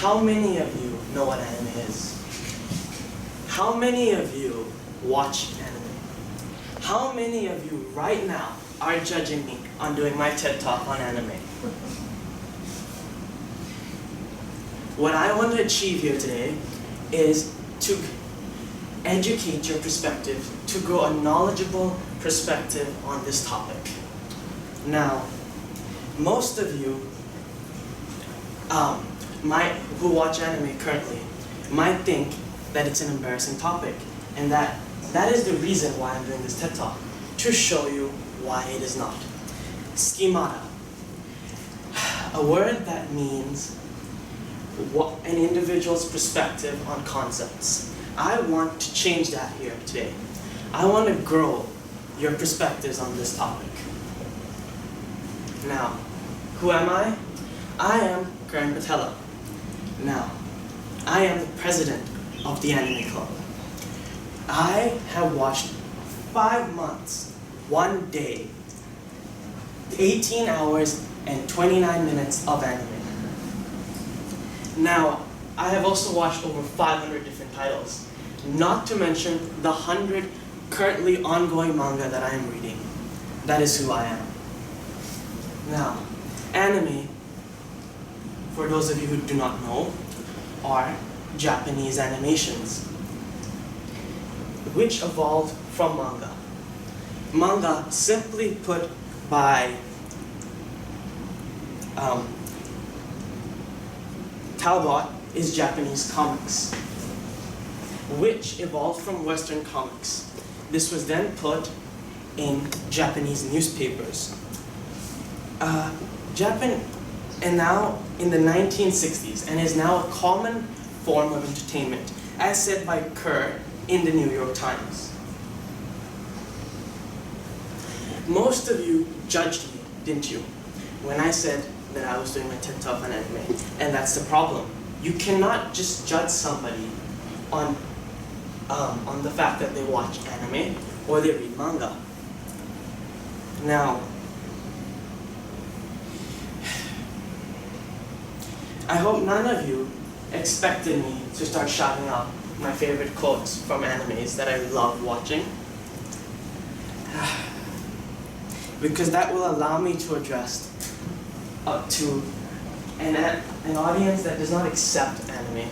How many of you know what anime is? How many of you watch anime? How many of you right now are judging me on doing my TED Talk on anime? What I want to achieve here today is to educate your perspective, to grow a knowledgeable perspective on this topic. Now, most of you who watch anime currently might think that it's an embarrassing topic, and that is the reason why I'm doing this TED Talk, to show you why it is not. Schemata, a word that means an individual's perspective on concepts. I want to change that here today. I want to grow your perspectives on this topic. Now, who am I? I am Karan Pathela. Now, I am the president of the Anime Club. I have watched 5 months, 1 day, 18 hours and 29 minutes of anime. Now, I have also watched over 500 different titles, not to mention the 100 currently ongoing manga that I am reading. That is who I am. Now, anime, for those of you who do not know, are Japanese animations, which evolved from manga. Manga, simply put by Talbot, is Japanese comics, which evolved from Western comics. This was then put in Japanese newspapers. And now in the 1960s, and is now a common form of entertainment, as said by Kerr in the New York Times. Most of you judged me, didn't you, when I said that I was doing my TED Talk on anime, and that's the problem. You cannot just judge somebody on the fact that they watch anime or they read manga. Now, I hope none of you expected me to start shouting out my favorite quotes from animes that I love watching, because that will allow me to address to an audience that does not accept anime,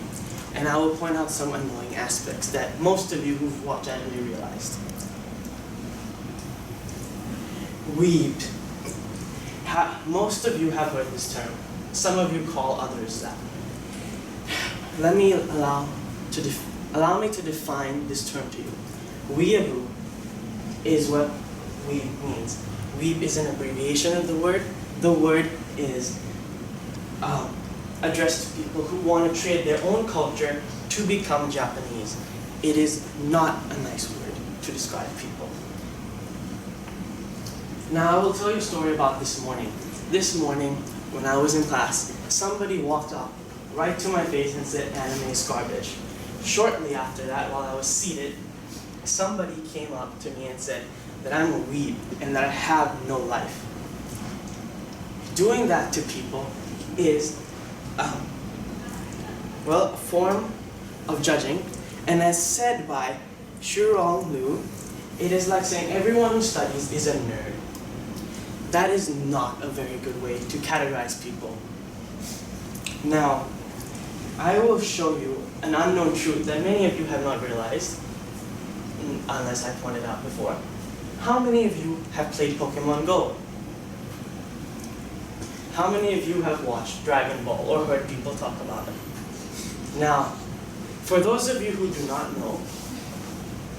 and I will point out some annoying aspects that most of you who've watched anime realized. Weeb. Most of you have heard this term. Some of you call others that. Allow me to define this term to you. Weeaboo is what weeb means. Weeb is an abbreviation of the word. The word is addressed to people who want to trade their own culture to become Japanese. It is not a nice word to describe people. Now I will tell you a story about this morning. This morning, when I was in class, somebody walked up right to my face and said, "Anime is garbage." Shortly after that, while I was seated, somebody came up to me and said that I'm a weeb and that I have no life. Doing that to people is, a form of judging, and as said by Shurong Liu, it is like saying everyone who studies is a nerd. That is not a very good way to categorize people. Now, I will show you an unknown truth that many of you have not realized, unless I pointed out before. How many of you have played Pokemon Go? How many of you have watched Dragon Ball or heard people talk about it? Now, for those of you who do not know,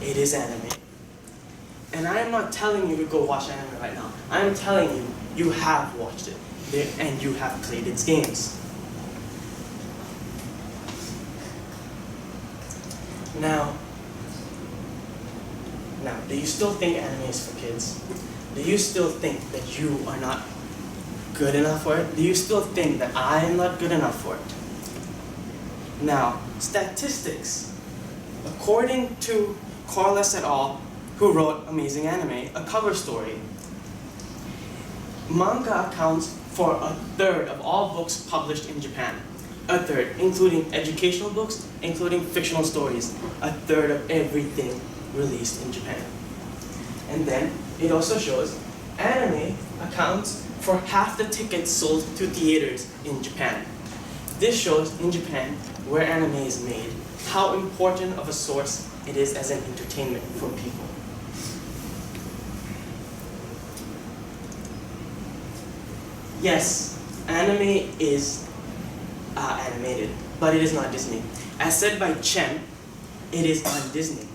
it is anime. And I am not telling you to go watch anime right now. I am telling you, you have watched it, and you have played its games. Now, do you still think anime is for kids? Do you still think that you are not good enough for it? Do you still think that I am not good enough for it? Now, statistics. According to Corliss et al., who wrote Amazing Anime, a cover story, manga accounts for 1/3 of all books published in Japan. A third, including educational books, including fictional stories. A third of everything released in Japan. And then it also shows anime accounts for half the tickets sold to theaters in Japan. This shows in Japan, where anime is made, how important of a source it is as an entertainment for people. Yes, anime is animated, but it is not Disney. As said by Chen, it is on Disney.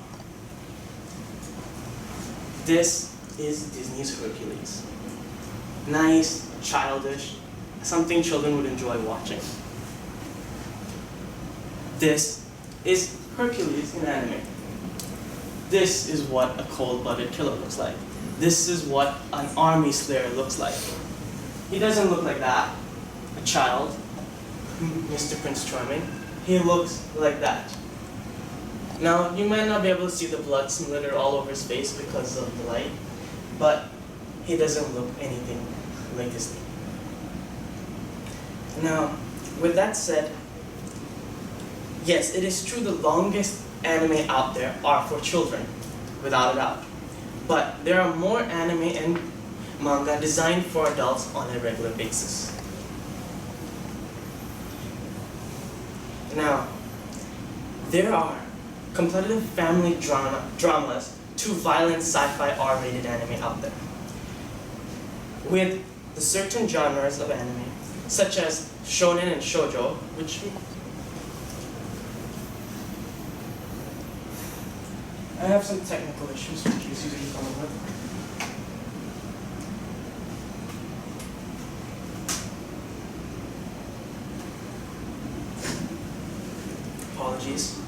This is Disney's Hercules. Nice, childish, something children would enjoy watching. This is Hercules in anime. This is what a cold-blooded killer looks like. This is what an army slayer looks like. He doesn't look like that. A child, Mr. Prince Charming, he looks like that. Now, you might not be able to see the blood splatter all over his face because of the light, but he doesn't look anything like Disney. Now, with that said, yes, it is true the longest anime out there are for children, without a doubt. But there are more anime and manga designed for adults on a regular basis. Now, there are competitive family dramas to violent sci-fi R-rated anime out there. With the certain genres of anime, such as shonen and shoujo, which I have some technical issues which is usually coming with. Apologies.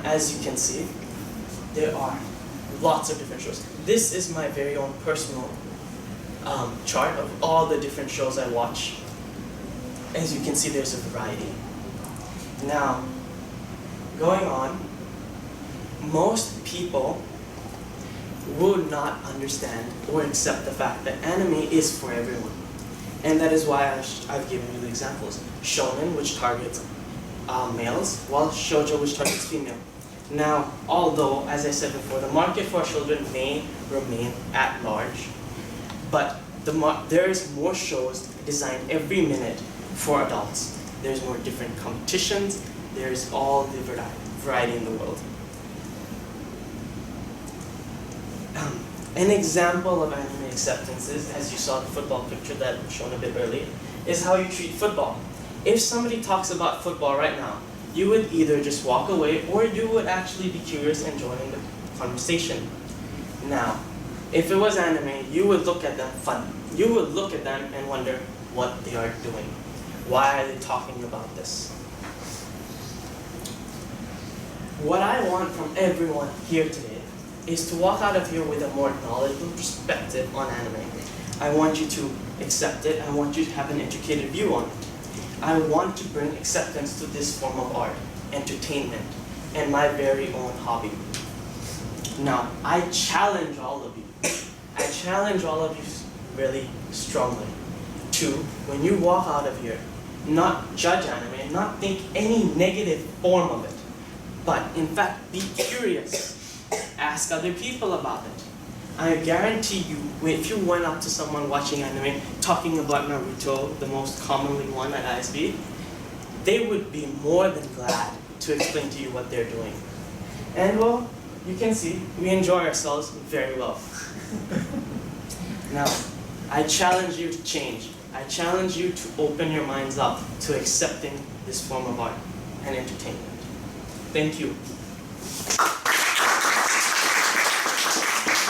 As you can see, there are lots of different shows. This is my very own personal chart of all the different shows I watch. As you can see, there's a variety. Now, going on, most people would not understand or accept the fact that anime is for everyone. And that is why I've given you the examples. Shonen, which targets males, while shoujo, which targets female. Now, although, as I said before, the market for children may remain at large, but there's more shows designed every minute for adults. There's more different competitions. There's all the variety in the world. An example of anime acceptance is, as you saw the football picture that was shown a bit earlier, is how you treat football. If somebody talks about football right now, you would either just walk away or you would actually be curious and join the conversation. Now, if it was anime, you would look at them fun. You would look at them and wonder what they are doing. Why are they talking about this? What I want from everyone here today is to walk out of here with a more knowledgeable perspective on anime. I want you to accept it. I want you to have an educated view on it. I want to bring acceptance to this form of art, entertainment, and my very own hobby. Now, I challenge all of you. I challenge all of you really strongly to, when you walk out of here, not judge anime, not think any negative form of it, but in fact be curious. Ask other people about it. I guarantee you, if you went up to someone watching anime talking about Naruto, the most commonly one at ISB, they would be more than glad to explain to you what they're doing. And well, you can see, we enjoy ourselves very well. Now, I challenge you to change. I challenge you to open your minds up to accepting this form of art and entertainment. Thank you.